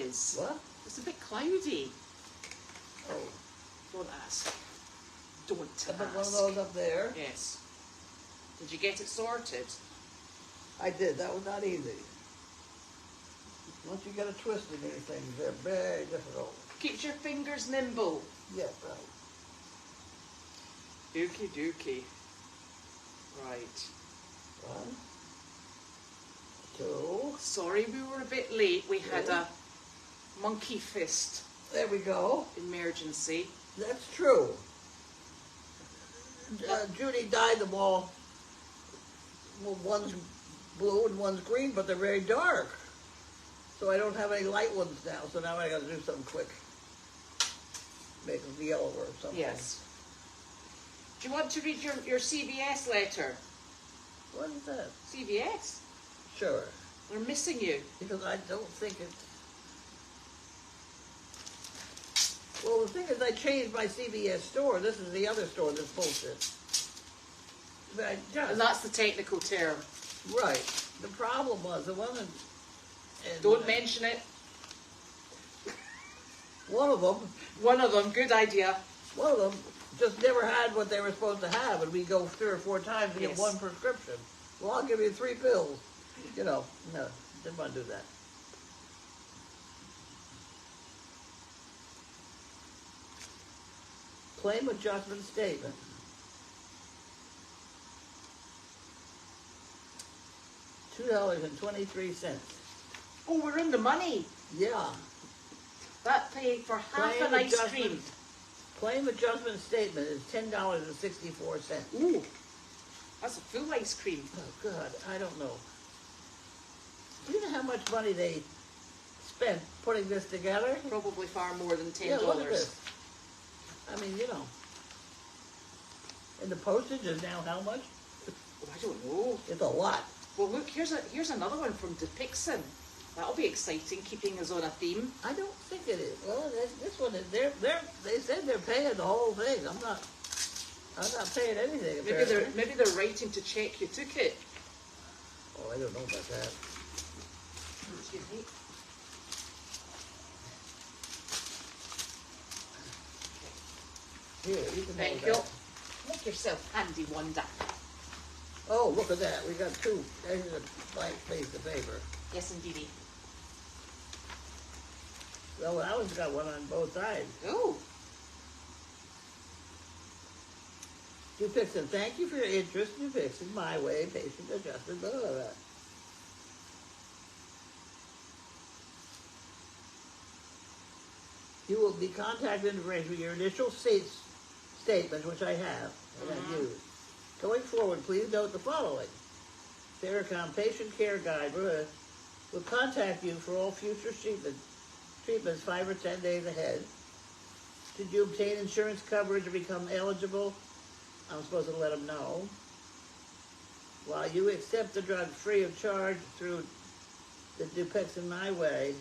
is. What? It's a bit cloudy. Oh. Don't ask. Don't I put one of ask. those up there. Yes. Did you get it sorted? I did. That was not easy. Once you get a twist in these things, they're very difficult. Keeps your fingers nimble. Yeah, right. Dookie dookie. Right. 1, 2. Sorry we were a bit late. We had a monkey fist There we go. emergency. That's true. Judy dyed them all. Well, one's blue and one's green, but they're very dark. So I don't have any light ones now. So now I got to do something quick. Make them yellow or something. Yes. Do you want to read your CBS letter? What is that? CBS? Sure. They're missing you. Because I don't think it's... Well, the thing is, I changed my CVS store. This is the other store that's bullshit. But I just... And that's the technical term. Right. The problem was, the one in... Don't mention it. One of them... One of them, good idea. One of them just never had what they were supposed to have, and we go 3 or 4 times to get Yes. one prescription. Well, I'll give you 3 pills. You know, no, didn't want to do that. Claim adjustment statement. $2.23. Oh, we're in the money. Yeah. That paid for half Claim an ice adjustment- cream. Claim adjustment statement is $10.64. Ooh, that's a full ice cream. Oh, God, I don't know. Do you know how much money they spent putting this together? Probably far more than $10. Yeah, look at this. I mean, you know. And the postage is now how much? Oh, I don't know. It's a lot. Well, look, here's another one from Depixon. That'll be exciting, keeping us on a theme. I don't think it is. Well, this one is. They said they're paying the whole thing. I'm not paying anything. Maybe they're writing to check you took it. Oh, I don't know about that. Excuse me. Here, you can Thank hold you. that. Make yourself handy, Wanda. Oh, look at that. We got 2. There's a blank piece of paper. Yes, indeedy. Well, I always got one on both sides. Oh, Dupixon, thank you for your interest in Dupixon, My Way, patient adjusted, blah, blah, blah. You will be contacted information with your initial statement, which I have, and I use. Going forward, please note the following. Theracom Patient Care Guide will contact you for all future treatments 5 or 10 days ahead. Did you obtain insurance coverage or become eligible? I'm supposed to let them know. While you accept the drug free of charge through the Dupixon My Way,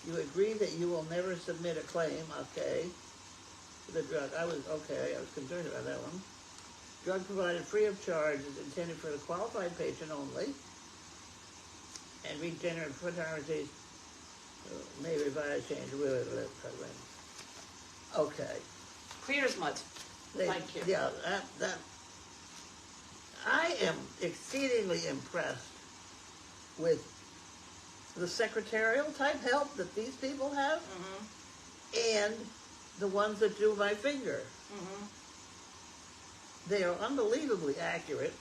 you agree that you will never submit a claim, okay, for the drug. I was concerned about that one. Drug provided free of charge is intended for the qualified patient only, and regenerate fraternities may revise, change, okay. clear as mud. Thank you. Yeah, that. I am exceedingly impressed with the secretarial type help that these people have, and the ones that do my finger. They are unbelievably accurate,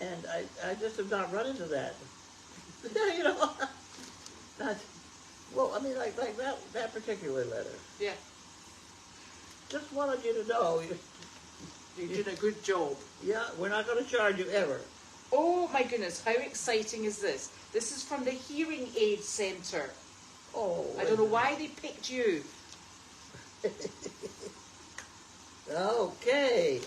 and I just have not run into that. You know, well, I mean, like that particular letter. Yeah. Just wanted you to know. You did a good job. Yeah, we're not going to charge you ever. Oh my goodness, how exciting is this? This is from the Hearing Aid Centre. Oh. I don't know why they picked you. Okay.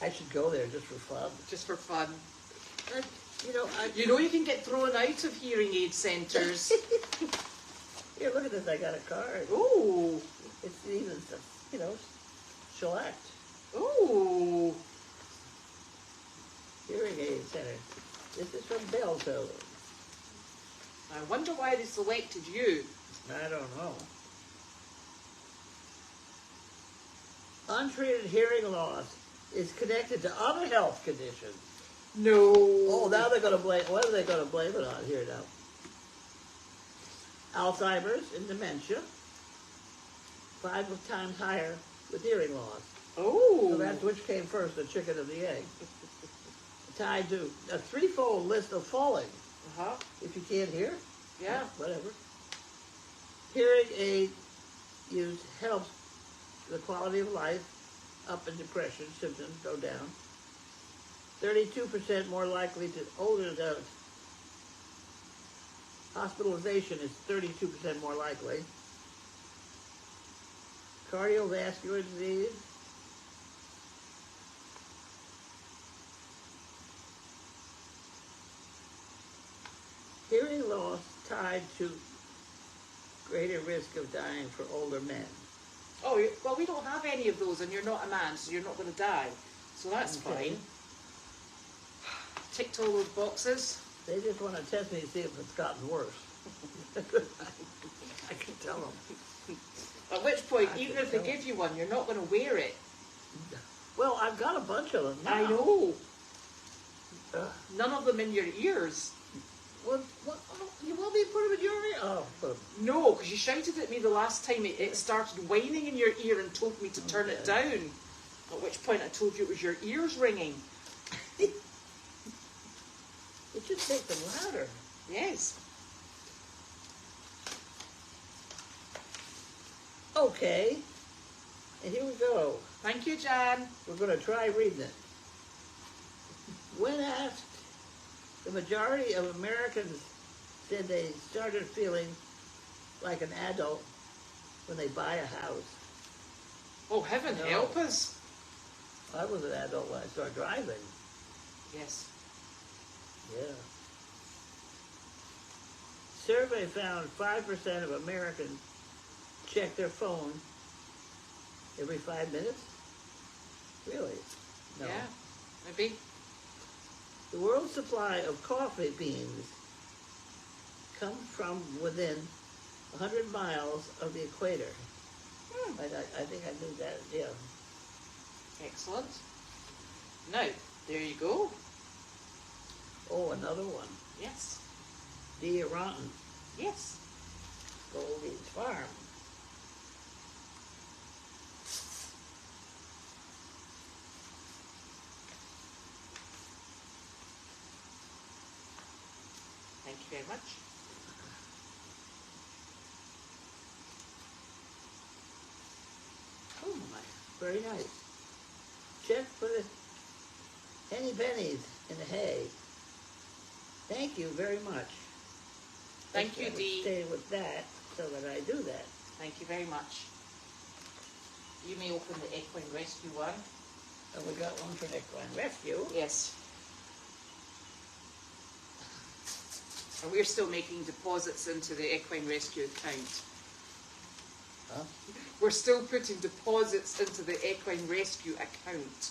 I should go there just for fun. Just for fun. You know, You can get thrown out of hearing aid centres. Here, look at this. I got a card. Ooh. It's even, shellacked. Ooh. Hearing Aid Center. This is from Bell Tower. I wonder why they selected you. I don't know. Untreated hearing loss is connected to other health conditions. No. Oh, now they're going to blame, what are they going to blame it on here now? Alzheimer's and dementia, 5 times higher with hearing loss. Oh. So that's which came first, the chicken or the egg. Tied to a threefold list of falling. Uh-huh. If you can't hear, Yeah. whatever. Hearing aid use helps the quality of life up and depression symptoms go down. 32% more likely to older adults. Hospitalization is 32% more likely. Cardiovascular disease. Hearing loss tied to greater risk of dying for older men. Oh, well, we don't have any of those, and you're not a man, so you're not going to die. So that's Okay. fine. Ticked all those boxes. They just want to test me to see if it's gotten worse. I can tell them. At which point, I even can if they tell. give you one, you're not going to wear it. Well, I've got a bunch of them now. I know. Uh, None of them in your ears. what, oh, you want me to put them in your ear? Oh, put them. No, because you shouted at me the last time it started whining in your ear and told me to turn it down. At which point I told you it was your ears ringing. It just makes them louder. Yes. Okay. And here we go. Thank you, Jan. We're going to try reading it. When asked, the majority of Americans said they started feeling like an adult when they buy a house. Oh, heaven No. help us. I was an adult when I started driving. Yes. Yeah. Survey found 5% of Americans check their phone every 5 minutes. Really? No. Yeah, maybe. The world's supply of coffee beans comes from within 100 miles of the equator. I think I knew that, yeah. Excellent. Now, there you go. Oh, another one. Yes. Deer Rotten, Yes. Goldy's Farm. Thank you very much. Oh my, very nice. Check for the henny pennies in the hay. Thank you very much. Thank you, I would Dee. stay with that so that I do that. Thank you very much. You may open the Equine Rescue one. And we got one for Equine Rescue. Yes. And we're still making deposits into the Equine Rescue account. Huh? We're still putting deposits into the Equine Rescue account.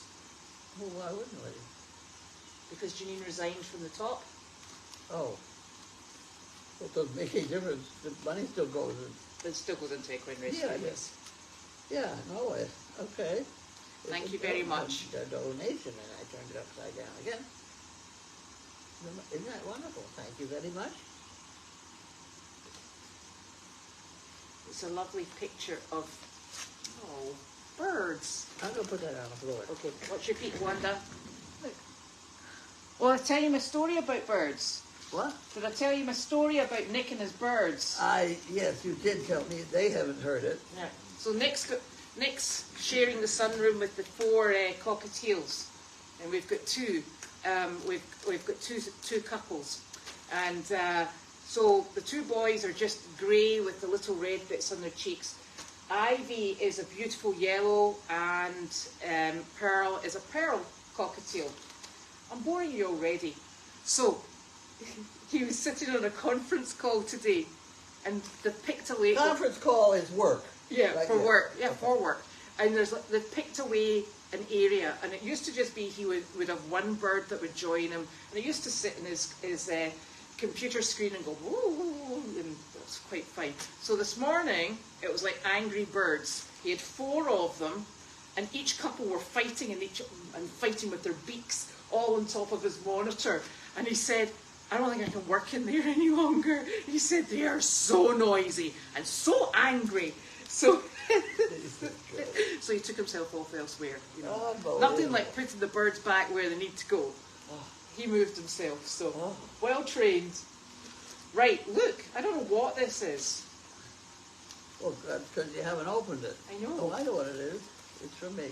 Well, why wouldn't we? Because Janine resigned from the top. Oh. Well, it doesn't make any difference. The money still goes in. It still goes into Equine Rescue. Yeah, yes. Yeah, no, okay. Thank It's you a very much. A donation, and I turned it upside down again. Isn't that wonderful? Thank you very much. It's a lovely picture of, birds. I'm going to put that on the floor. Okay, what's your feet, Wanda? Well, I tell you my story about birds. What? Did I tell you my story about Nick and his birds? Yes, you did tell me. They haven't heard it. Yeah. So Nick's sharing the sunroom with the 4 cockatiels, and we've got two. We've got two couples, and so the 2 boys are just grey with the little red bits on their cheeks. Ivy is a beautiful yellow, and Pearl is a pearl cockatiel. I'm boring you already. So he was sitting on a conference call today, and they've picked Conference call is work. Yeah, Right, for yeah. work. Yeah, Okay. for work. And they've picked away an area, and it used to just be he would have one bird that would join him, and he used to sit in his computer screen and go woo, and it was quite fun. So this morning it was like angry birds. He had 4 of them, and each couple were fighting and fighting with their beaks all on top of his monitor. And he said, I don't think I can work in there any longer. He said, they are so noisy and so angry. So so he took himself off elsewhere. You know. Nothing like putting the birds back where they need to go. He moved himself, so well trained. Right, look, I don't know what this is. Well, that's because you haven't opened it. I know. Oh, I know what it is. It's from me.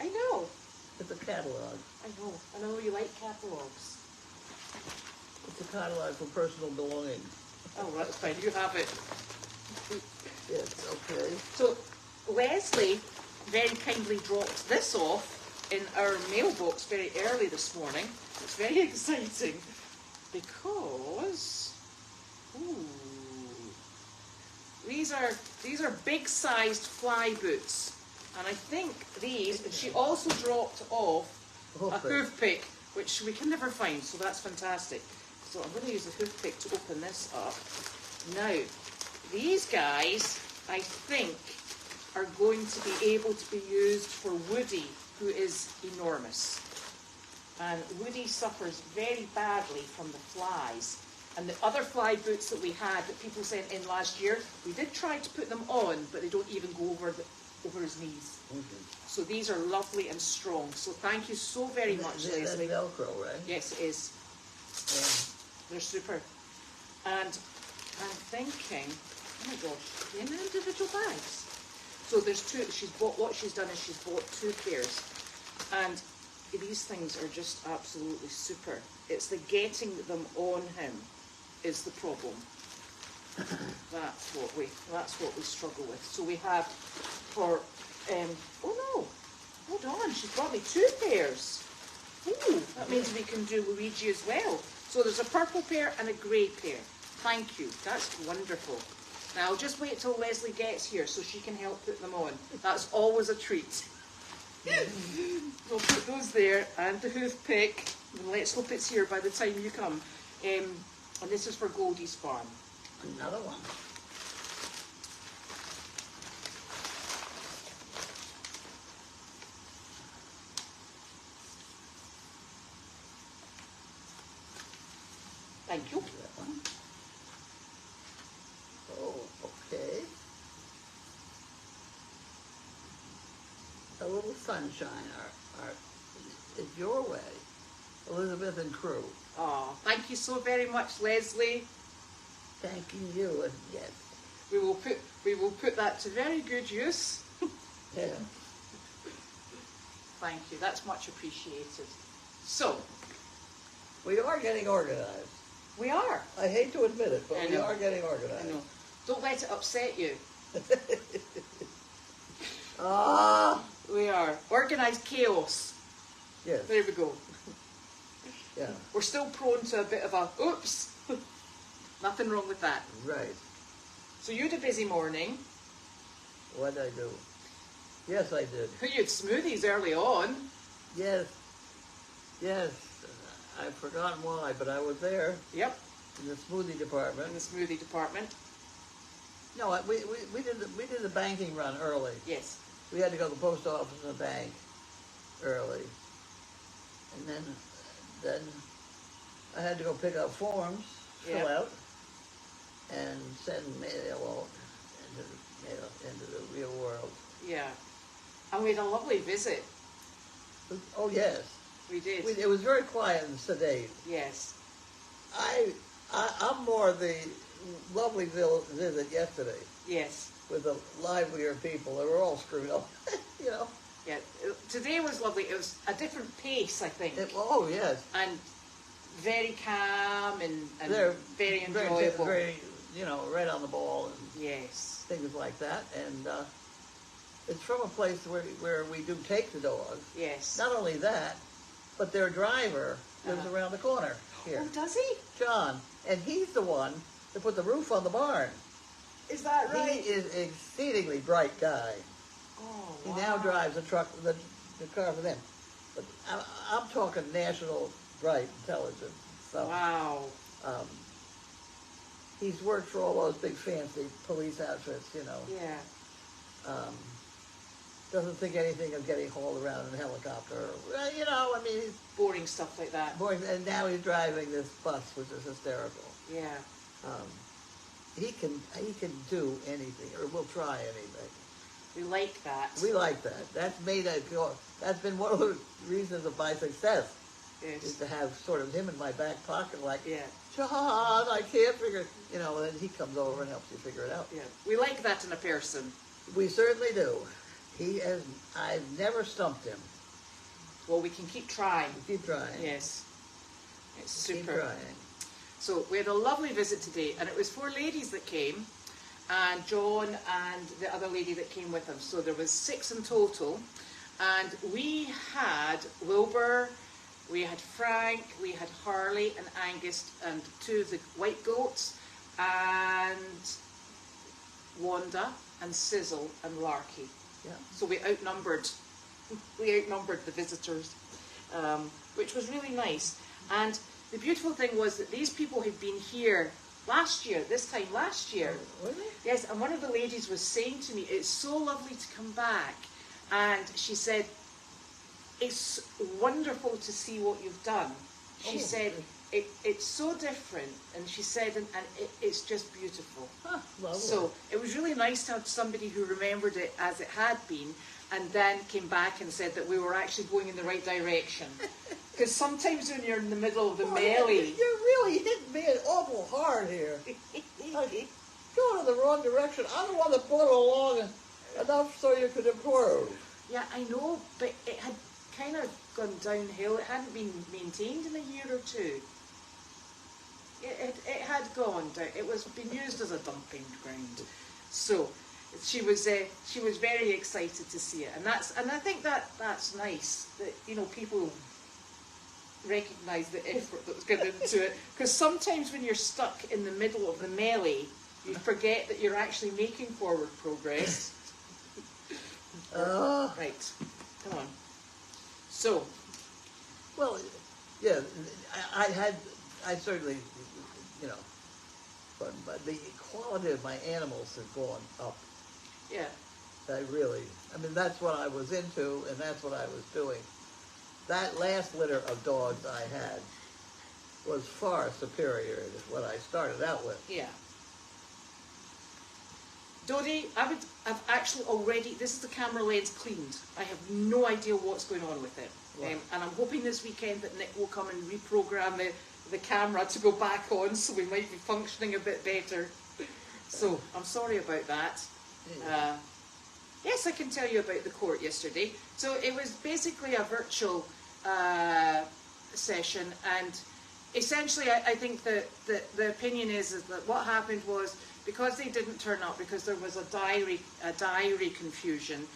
I know. It's a catalog. I know you like catalogs. It's a catalog for personal belongings. Oh, that's fine. You have it. Yes, okay. So Leslie very kindly dropped this off in our mailbox very early this morning. It's very exciting because these are big sized fly boots, and I think these. And she also dropped off a hoof pick, which we can never find, so that's fantastic. So I'm going to use the hoof pick to open this up. Now, these guys, I think, are going to be able to be used for Woody, who is enormous. And Woody suffers very badly from the flies. And the other fly boots that we had that people sent in last year, we did try to put them on, but they don't even go over his knees. Okay. So these are lovely and strong. So thank you so very much, Leslie. That's Velcro, right? Yes, it is. Yeah. They're super. And I'm thinking, oh my gosh, in the individual bags. So there's 2. What she's done is she's bought 2 pairs. And these things are just absolutely super. It's the getting them on him is the problem. That's what we struggle with. So we have for oh no, hold on, she's brought me 2 pairs. Ooh, that means we can do Luigi as well. So there's a purple pair and a grey pair. Thank you, that's wonderful. Now I'll just wait till Leslie gets here so she can help put them on. That's always a treat. We'll put those there, and the hoof pick, and let's hope it's here by the time you come. And this is for Goldy's farm. Another one. Thank you. That one. Oh, okay. A little sunshine is your way. Elizabeth and crew. Oh, thank you so very much, Leslie. Thanking you, and yes. We will put that to very good use. Yeah. Thank you. That's much appreciated. So, we are getting organized. We are. I hate to admit it, but we are getting organized. I know. Don't let it upset you. We are. Organized chaos. Yes. There we go. Yeah. We're still prone to a bit of a oops. Nothing wrong with that. Right. So you had a busy morning. What did I do? Yes, I did. You had smoothies early on. Yes. Yes. I've forgotten why, but I was there. Yep. In the smoothie department. In the smoothie department. No, we did the banking run early. Yes. We had to go to the post office and the bank early. And then I had to go pick up forms, fill out, and send mail into the real world. Yeah. And we had a lovely visit. Oh, yes. We did. It was very quiet and sedate. Yes. I'm more the lovely visit yesterday. Yes. With the livelier people. They were all screwed up, you know. Yeah. Today was lovely. It was a different pace, I think. Oh, yes. And very calm and very enjoyable. Very, you know, right on the ball and yes, things like that. And it's from a place where we do take the dog. Yes. Not only that, but their driver lives around the corner here. Oh, does he? John. And he's the one that put the roof on the barn. Is that right? He is an exceedingly bright guy. Oh, He wow. now drives a truck, the the car for them. But I'm talking national bright intelligence. So, Wow. He's worked for all those big fancy police outfits, Yeah. Doesn't think anything of getting hauled around in a helicopter. He's Boring stuff like that. boring. And now he's driving this bus, which is hysterical. Yeah. He can do anything, or will try anything. We like that. We like that. That's been one of the reasons of my success. Yes. Is to have sort of him in my back pocket, like, Yeah. John, I can't figure, and then he comes over and helps you figure it out. Yeah. We like that in a person. We certainly do. I've never stumped him. Well, we can keep trying. Keep trying. Yes. It's Keep super. trying. So we had a lovely visit today, and it was 4 ladies that came, and John and the other lady that came with them. So there was 6 in total, and we had Wilbur, we had Frank, we had Harley and Angus, and 2 of the white goats, and Wanda and Sizzle and Larky. Yeah. So we outnumbered the visitors, which was really nice. And the beautiful thing was that these people had been here this time last year. Were they? Yes, and one of the ladies was saying to me, it's so lovely to come back. And she said, it's wonderful to see what you've done. She said, it's so different. And she said, and it's just beautiful. Huh, lovely. So it was really nice to have somebody who remembered it as it had been, and then came back and said that we were actually going in the right direction. Because sometimes when you're in the middle of the melee... You're really hitting me an awful hard here. Going in the wrong direction. I'm the one that brought it along enough so you could improve. Yeah, I know, but it had kind of gone downhill. It hadn't been maintained in a year or 2. It had gone down. It was been used as a dumping ground. So she was very excited to see it, and I think that's nice that people recognise the effort that was gone into it, because sometimes when you're stuck in the middle of the melee, you forget that you're actually making forward progress. Right, come on. So, well, yeah, I certainly, but the quality of my animals has gone up. yeah, that's what I was into, and that's what I was doing. That last litter of dogs I had was far superior to what I started out with. yeah. Dodie, I've actually already, this is the camera lens cleaned. I have no idea what's going on with it. Right. And I'm hoping this weekend that Nick will come and reprogram the camera to go back on, so we might be functioning a bit better. So, I'm sorry about that. Yes, I can tell you about the court yesterday. So it was basically a virtual session, and essentially I think that the opinion is that what happened was, because they didn't turn up, because there was a diary confusion,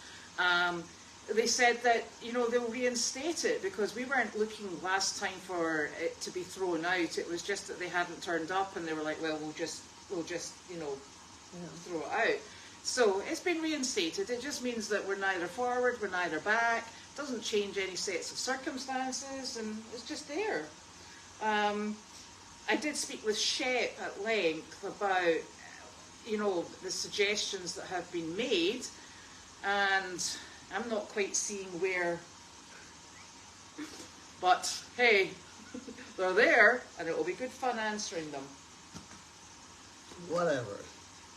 they said that they'll reinstate it, because we weren't looking last time for it to be thrown out. It was just that they hadn't turned up, and they were like, well, we'll just throw it out. So it's been reinstated. It just means that we're neither forward, we're neither back. Doesn't change any sets of circumstances, and it's just there. I did speak with Shep at length about the suggestions that have been made, and I'm not quite seeing where, but hey, they're there, and it will be good fun answering them. Whatever.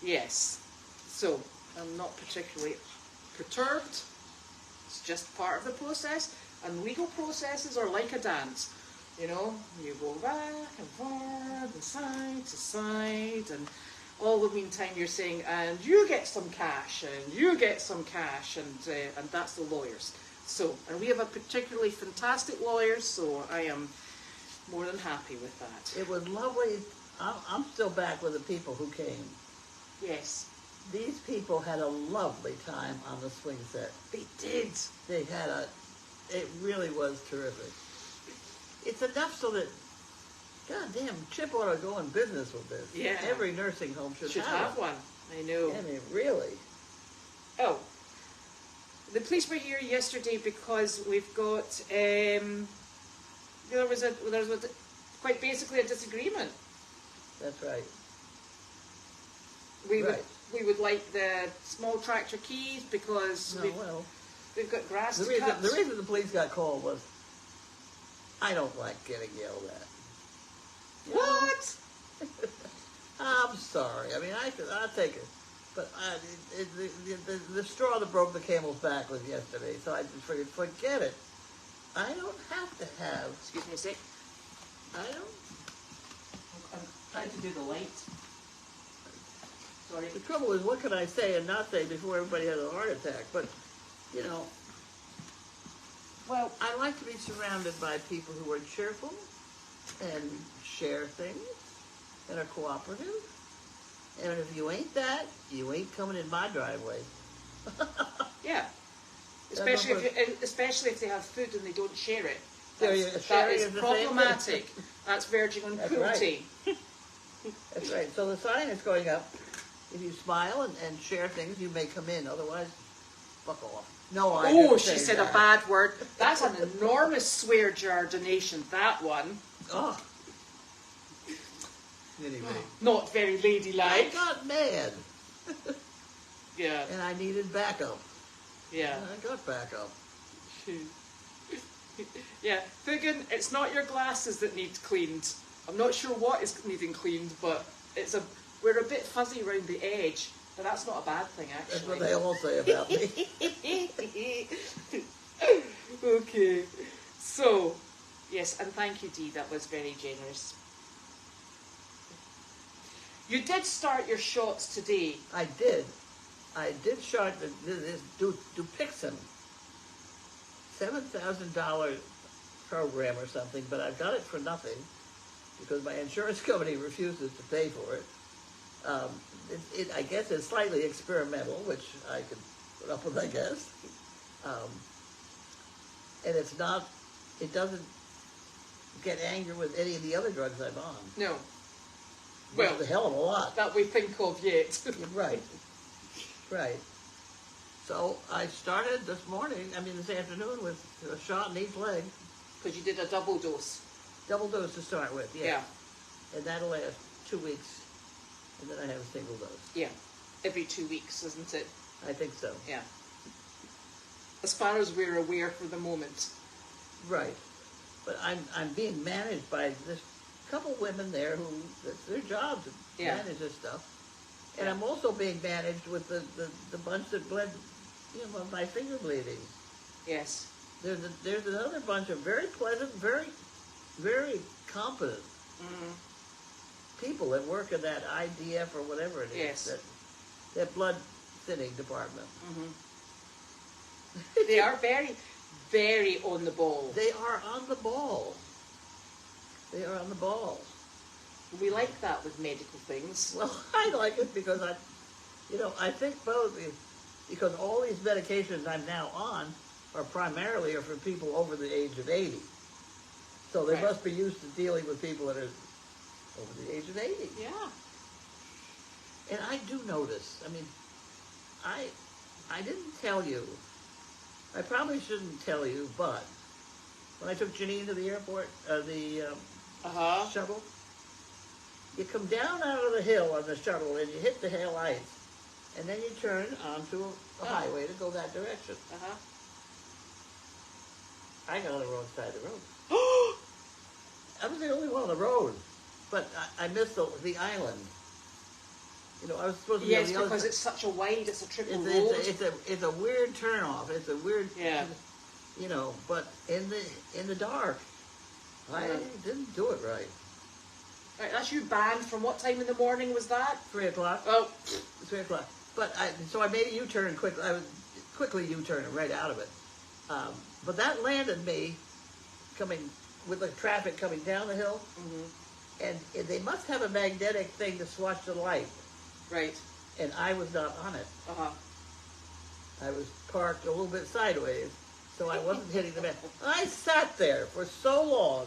Yes. So, I'm not particularly perturbed. It's just part of the process, and legal processes are like a dance. You go back and forth and side to side, and all the meantime you're saying, and you get some cash, and you get some cash, and that's the lawyers. So, and we have a particularly fantastic lawyer, so I am more than happy with that. It was lovely. I'm still back with the people who came. Yes. These people had a lovely time on the swing set. They did. They had it really was terrific. It's enough so that, goddamn, Chip ought to go in business with this. Yeah. Every nursing home should have one. I know. I mean, really. Oh, the police were here yesterday because we've got there was quite basically a disagreement. That's right. We would like the small tractor keys because we've got grass to cut. The reason the police got called was I don't like getting yelled at. You what? I'm sorry. I mean, I'll take it. But the straw that broke the camel's back was yesterday, so I just figured, forget it. I don't have to have. Excuse me a sec. I don't. I'm trying to do the light. Sorry. The trouble is, what can I say and not say before everybody has a heart attack? But, you know, well, I like to be surrounded by people who are cheerful and share things and are cooperative. And if you ain't that, you ain't coming in my driveway. Yeah. Especially if they have food and they don't share it. That is problematic. That's verging on cruelty. Right. That's right. So the sign is going up. If you smile and share things, you may come in. Otherwise, fuck off. No, I didn't say she said that. a bad word. That's an enormous swear jar donation, that one. Oh. Anyway. Not very I ladylike. got mad. Yeah. And I needed backup. Yeah. And I got backup. Yeah. Fugan, it's not your glasses that need cleaned. I'm not sure what is needing cleaned, but we're a bit fuzzy around the edge. But that's not a bad thing, actually. That's what they all say about me. Okay. So, yes, and thank you, Dee. That was very generous. You did start your shots today. I did. I did start this Dupixent $7,000 program or something, but I've got it for nothing because my insurance company refuses to pay for it. I guess it's slightly experimental, which I could put up with, I guess. And it doesn't get angry with any of the other drugs I'm on. No. Well, a hell of a lot. That we think of yet. Right. Right. So I started this afternoon with a shot in each leg. Because you did a double dose. Double dose to start with, yeah. Yeah. And that'll last 2 weeks. And then I have a single dose. Yeah. Every 2 weeks, isn't it? I think so. Yeah. As far as we're aware for the moment. Right. But I'm being managed by this couple women there who, it's their job to manage this stuff. And I'm also being managed with the bunch that bled, my finger bleeding. Yes. There's another bunch of very pleasant, very, very competent people that work in that IDF or whatever it is. Yes. That blood thinning department. Mm-hmm. They are very, very on the ball. They are on the ball. They are on the ball. We like that with medical things. Well, I like it because I think both, because all these medications I'm now on are primarily for people over the age of 80. So they must be used to dealing with people that are over the age of 80. Yeah. And I do notice, I didn't tell you, I probably shouldn't tell you, but when I took Janine to the airport, shuttle, you come down out of the hill on the shuttle and you hit the hill ice, and then you turn onto a highway to go that direction. I got on the wrong side of the road. I was the only one on the road, but I missed the island. I was supposed to be on the other because side. it's such a wide, it's a triple road. It's a weird turnoff. It's a weird, but in the dark, I didn't do it right. Right, that's you banned from what time in the morning was that? 3 o'clock. Oh. 3 o'clock. But so I made a U-turn quickly. I was quickly U-turning right out of it. But that landed me coming with the traffic coming down the hill. Mm-hmm. And they must have a magnetic thing to swatch the light. Right. And I was not on it. I was parked a little bit sideways, so I wasn't hitting the man. I sat there for so long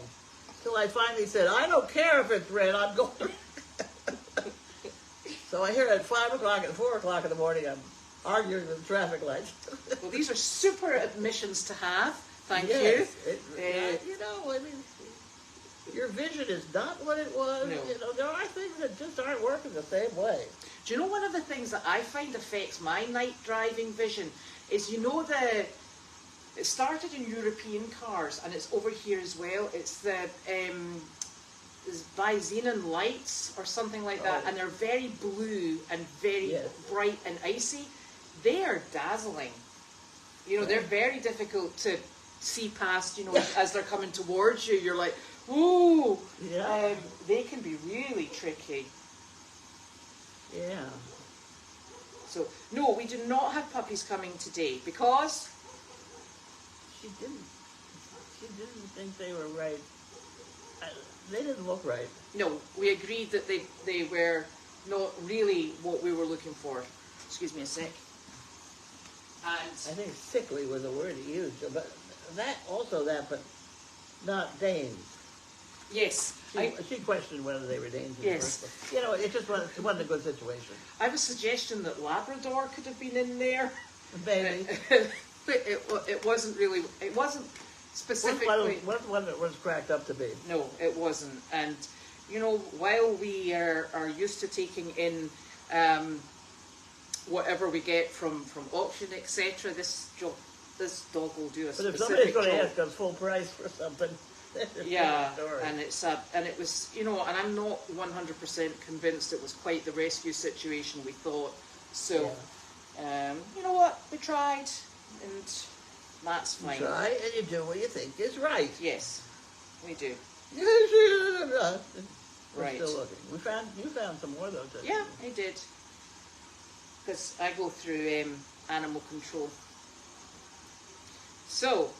till I finally said, I don't care if it's red, I'm going. So I hear at 5 o'clock and 4 o'clock in the morning, I'm arguing with traffic lights. Well, these are super admissions to have. Thank Yes, you. you know, I mean, your vision is not what it was. No. You know, there are things that just aren't working the same way. Do you know one of the things that I find affects my night driving vision is, you know, it started in European cars and it's over here as well. It's the xenon lights or something like that, and they're very blue and very bright and icy. They are dazzling. You know, they're very difficult to see past, you know, as they're coming towards you. You're like, ooh. Yeah. They can be really tricky. Yeah. So, no, we do not have puppies coming today because She didn't think they were right. They didn't look right. no, we agreed that they were not really what we were looking for. Excuse me a sec. And I think sickly was the word he used, but but not Danes. yes, She questioned whether they were Danes. Yes. First. You know, it wasn't a good situation. I have a suggestion that Labrador could have been in there. Maybe. It wasn't really. It wasn't specifically. Wasn't one that was cracked up to be. No, it wasn't. And you know, while we are used to taking in whatever we get from auction, etc., this dog will do a But if specific somebody's going to job. ask us full price for something, Yeah, story. and it was, you know, and I'm not 100% convinced it was quite the rescue situation we thought. So, you know what? We tried, and that's fine. You try and you do what you think is right. Yes, we do. We're Right. still looking. You found some more though, didn't you? Yeah, I did. Because I go through animal control. So,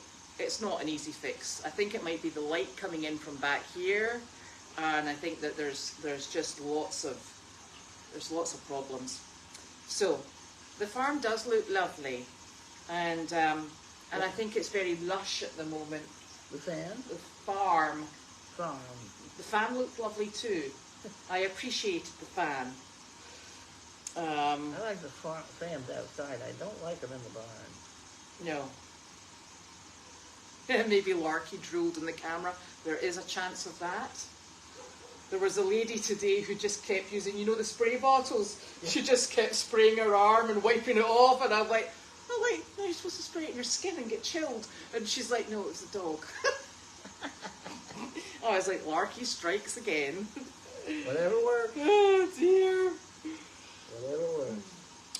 it's not an easy fix. I think it might be the light coming in from back here, and I think that there's just lots of problems. So, the farm does look lovely, and I think it's very lush at the moment. The fan? The farm. Farm. The fan looked lovely too. I appreciated the fan. I like the fans outside. I don't like them in the barn. No. Maybe Larky drooled in the camera. There is a chance of that. There was a lady today who just kept using, you know, the spray bottles. Yeah. She just kept spraying her arm and wiping it off, and I'm like, oh wait, no, you're supposed to spray it in your skin and get chilled. And she's like, no, it's a dog. I was like, Larky strikes again. Whatever works. Oh dear. Whatever works.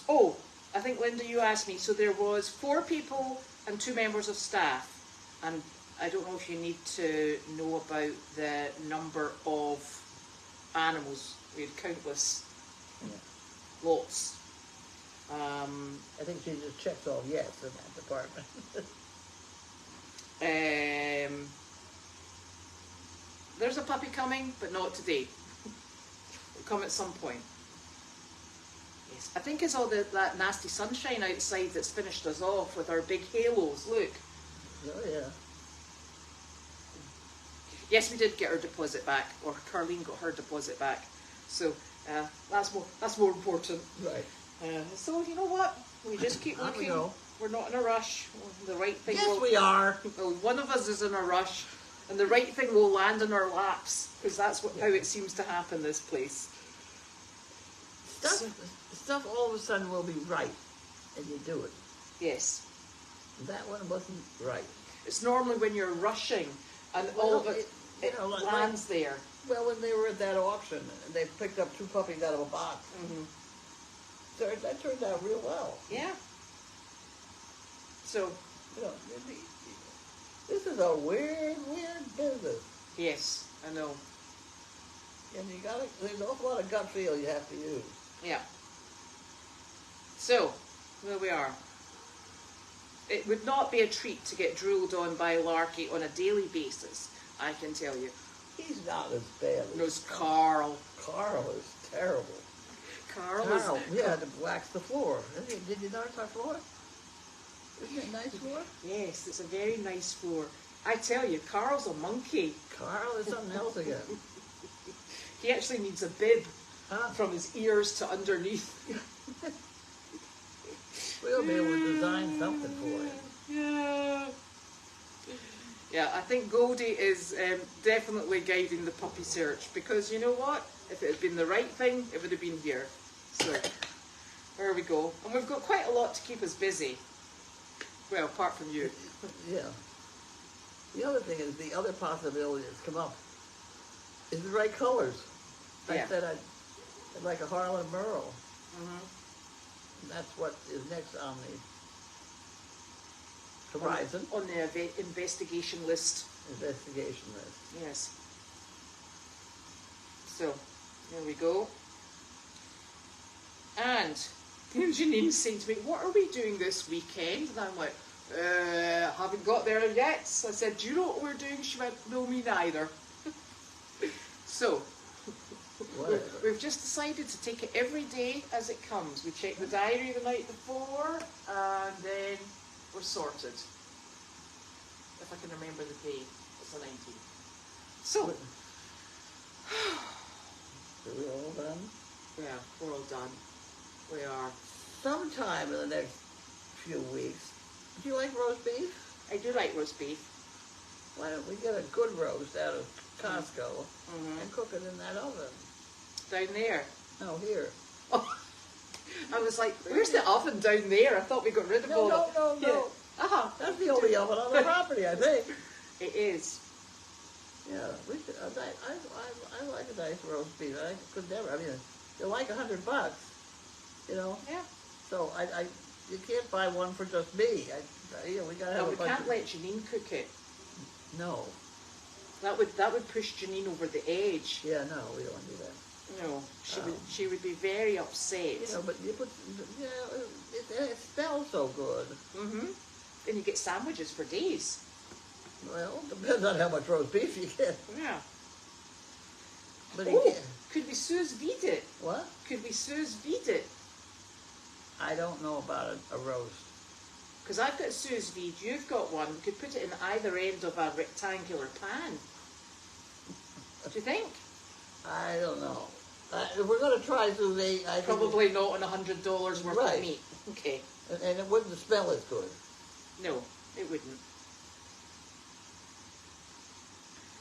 Oh, I think Linda, you asked me. So there was 4 people and 2 members of staff, and I don't know if you need to know about the number of animals. We had countless, lots. I think she just checks all yes in that department. There's a puppy coming, but not today. It'll come at some point. Yes, I think it's all that nasty sunshine outside that's finished us off with our big halos. Look. Oh yeah. Yes, we did get our deposit back, or Carlene got her deposit back. So that's more important. Right. So you know what? We just keep looking. We're not in a rush. The right thing. Yes, we are. Well, one of us is in a rush, and the right thing will land in our laps, because that's how it seems to happen this place. Stuff all of a sudden will be right, and you do it. Yes. That one wasn't right. It's normally when you're rushing, and all of it lands there. Well, when they were at that auction, they picked up 2 puppies out of a box. Mm-hmm. So that turned out real well. Yeah. So, you know, this is a weird business. Yes, I know. And there's an awful lot of gut feel you have to use. Yeah. So, there we are. It would not be a treat to get drooled on by Larky on a daily basis, I can tell you. He's not as bad as... No, it's Carl. Carl is terrible. Carl we had to wax the floor. Did you notice our floor? Isn't it a nice floor? Yes, it's a very nice floor. I tell you, Carl's a monkey. Carl is something else again. He actually needs a bib from his ears to underneath. We'll be able to design something for him. Yeah. Yeah, I think Goldy is definitely guiding the puppy search, because you know what? If it had been the right thing, it would have been here. So, there we go. And we've got quite a lot to keep us busy. Well, apart from you. Yeah. The other thing is, the other possibility that's come up is the right colors. I said I'd like a Harlan Merle. And that's what is next on the horizon. On the investigation list. Investigation list. Yes. So, there we go. And Janine saying to me, what are we doing this weekend? And I'm like, haven't got there yet. So I said, do you know what we're doing? She went, no, me neither. So, we've just decided to take it every day as it comes. We check the diary the night before, and then we're sorted. If I can remember the day, it's the 19th. So, are we all done? Yeah, we're all done. We are. Sometime in the next few weeks, do you like roast beef? I do like roast beef. Why don't we get a good roast out of Costco and cook it in that oven? Down there? No, here. Oh, I was like, where's the oven down there? I thought we got rid of all No. Yeah. Uh-huh. That's the only oven on the property, I think. It is. Yeah, we should, I like a nice roast beef. I could never. I mean, they're like $100, you know. Yeah. So you can't buy one for just me. We gotta have No, a we bunch can't of. let Janine cook it. No. That would push Janine over the edge. Yeah, no, we don't do that. No, she would be very upset. You know, but you put, you know, it smells so good. Then you get sandwiches for days. Well, depends on how much roast beef you get. Yeah. But you can't. Could we sous vide it? What? Could we sous vide it? I don't know about a roast. Because I've got sous vide, you've got one. We could put it in either end of a rectangular pan. Do you think? I don't know. If we're going to try sous vide, I think Probably not on $100 worth of meat. Okay. and it wouldn't smell as good. No, it wouldn't.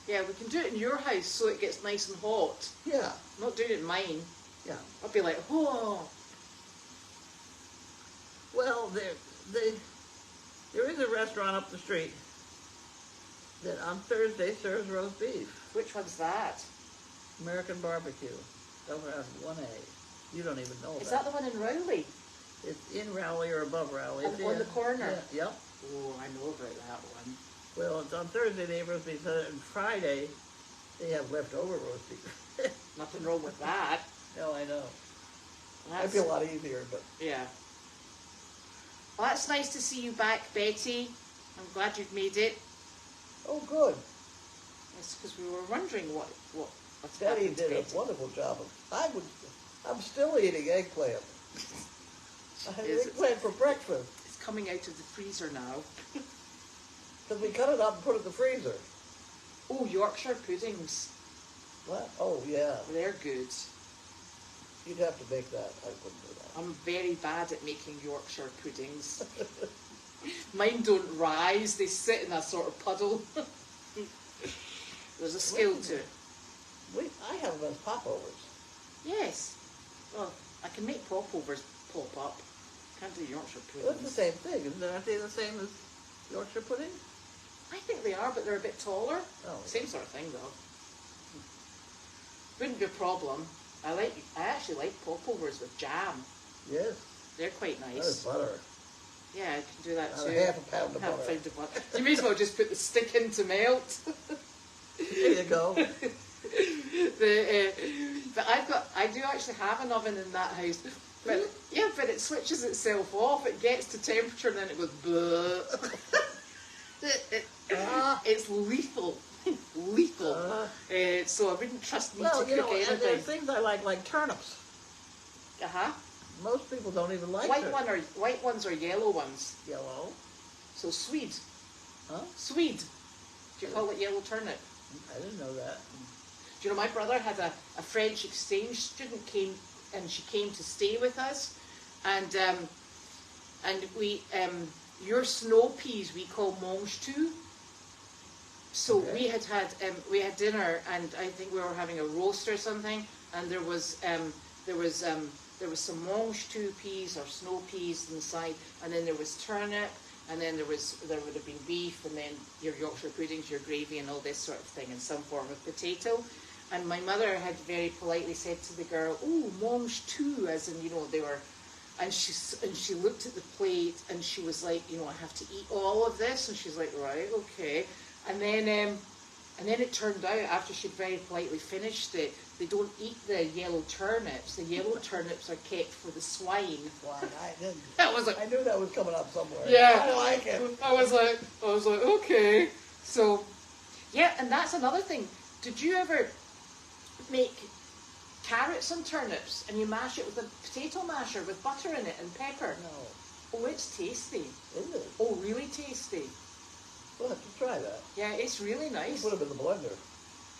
Yeah, we can do it in your house so it gets nice and hot. Yeah. I'm not doing it in mine. Yeah. I'll be like, oh. Well, there is a restaurant up the street that on Thursday serves roast beef. Which one's that? American Barbecue. Over on 1A. You don't even know Is that. that the one in Rowley? It's in Rowley or above Rowley. On the corner? Yeah, yep. Oh, I know about that one. Well, it's on Thursday they have roast beef, and Friday they have leftover roast beef. Nothing wrong with that. No, I know. That's, I'd be a lot easier, but... Yeah. Well, that's nice to see you back, Betty. I'm glad you've made it. Oh, good. It's because we were wondering what's Betty happened to did a Betty. wonderful job. I'm still eating eggplant. I had eggplant for breakfast. It's coming out of the freezer now. Because we cut it up and put it in the freezer. Oh, Yorkshire puddings. What? Oh, yeah. They're good. You'd have to make that. I couldn't do that. I'm very bad at making Yorkshire puddings. Mine don't rise, they sit in a sort of puddle. There's a skill to it. I have them as popovers. Yes. Well, I can make popovers pop up. Can't do Yorkshire Well, it's the puddings. same thing, isn't it? Aren't they the same as Yorkshire pudding? I think they are, but they're a bit taller. Oh. Same sort of thing, though. Wouldn't be a problem. I actually like popovers with jam. Yes. They're quite That is nice. butter. Yeah, I can do that About too. half a pound of Half a butter. pound of butter. You may as well just put the stick in to melt. There you go. But I do actually have an oven in that house. But yeah, but it switches itself off. It gets to temperature and then it goes blah. It's lethal. Lethal. So I wouldn't trust me to Well, you cook know, and there are anything. things I like turnips. Uh-huh. Most people don't even like White turnips. white ones or yellow ones. Yellow. So Swede. Huh? Swede. Do you call it yellow turnip? I didn't know that. Do you know, my brother had a French exchange student she came to stay with us, and and we your snow peas we call mange tout. So Okay. we had dinner, and I think we were having a roast or something, and there was some mange tout peas or snow peas inside, and then there was turnip, and then there would have been beef, and then your Yorkshire puddings, your gravy, and all this sort of thing in some form of potato. And my mother had very politely said to the girl, "Oh, mange tout," as in, you know, they were. And she looked at the plate, and she was like, "You know, I have to eat all of this." And she's like, "Right, okay." And then it turned out, after she'd very politely finished it, they don't eat the yellow turnips. The yellow turnips are kept for the swine. Well, I didn't. That was like, I knew that was coming up somewhere. yeah. I like it. I was like, okay. So, yeah, and that's another thing. Did you ever make carrots and turnips, and you mash it with a potato masher with butter in it and pepper? No. Oh, it's tasty. Is it? Oh, really tasty. We'll have to try that. Yeah, it's really nice. Put them in the blender.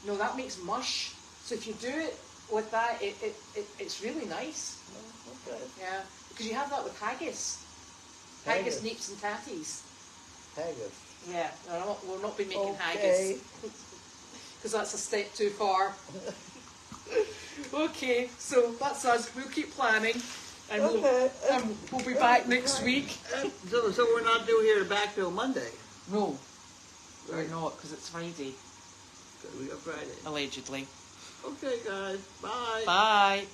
No, that makes mush. So if you do it with that, it's really nice. Oh, okay. Yeah, because you have that with haggis. Haggis. Haggis, neeps and tatties. Haggis. Yeah, we'll not be making Okay. haggis. Because that's a step too far. Okay, so that's us. We'll keep planning. And Okay. we'll be back next week. So we're not due here back till Monday. No, we're not, because it's Friday. We got Friday. Allegedly. Okay, guys. Bye. Bye.